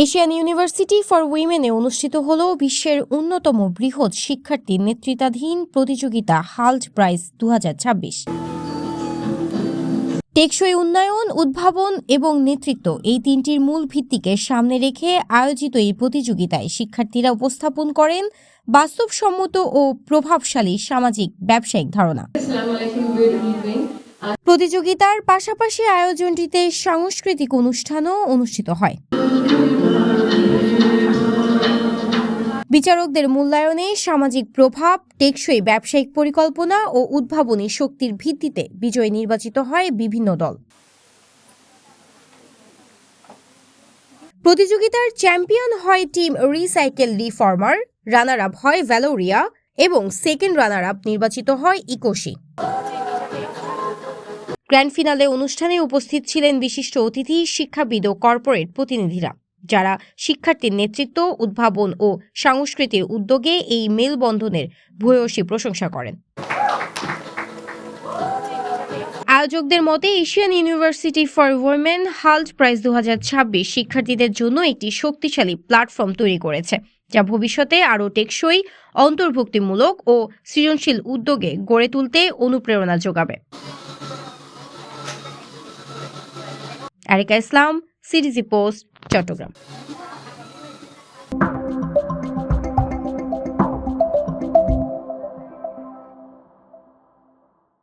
Asian university for উইমেনে অনুষ্ঠিত হল বিশ্বের অন্যতম বৃহৎ শিক্ষার্থী নেতৃত্বাধীন প্রতিযোগিতা হাল্ট প্রাইজ 2026। টেকসই উন্নয়ন, উদ্ভাবন এবং নেতৃত্ব এই তিনটির মূল ভিত্তিকে সামনে রেখে আয়োজিত এই প্রতিযোগিতায় শিক্ষার্থীরা উপস্থাপন করেন বাস্তবসম্মত ও প্রভাবশালী সামাজিক ব্যবসায়িক ধারণা। প্রতিযোগিতার পাশাপাশি আয়োজনটিতে সাংস্কৃতিক অনুষ্ঠানও অনুষ্ঠিত হয়। বিচারকদের মূল্যায়নে সামাজিক প্রভাব, টেকসই ব্যবসায়িক পরিকল্পনা ও উদ্ভাবনী শক্তির ভিত্তিতে বিজয়ী নির্বাচিত হয় বিভিন্ন দল। প্রতিযোগিতার চ্যাম্পিয়ন হয় team recycle reformer, runner up হয় ভ্যালোরিয়া এবং সেকেন্ড রানার আপ নির্বাচিত হয় ইকোশি। গ্র্যান্ড ফিনালে অনুষ্ঠানে উপস্থিত ছিলেন বিশিষ্ট অতিথি, শিক্ষাবিদ ও কর্পোরেট প্রতিনিধিরা, যারা শিক্ষার্থীর নেতৃত্ব, উদ্ভাবন ও সংস্কৃতির উদ্যোগে এই মেলবন্ধনের ভূয়সী প্রশংসা করেন। আয়োজকদের মতে Asian university for women halt prize 2026 শিক্ষার্থীদের জন্য একটি শক্তিশালী প্ল্যাটফর্ম তৈরি করেছে, যা ভবিষ্যতে আরও টেকসই, অন্তর্ভুক্তিমূলক ও সৃজনশীল উদ্যোগে গড়ে তুলতে অনুপ্রেরণা যোগাবে। আরিকা ইসলাম, সিটিজি পোস্ট, চট্টগ্রাম।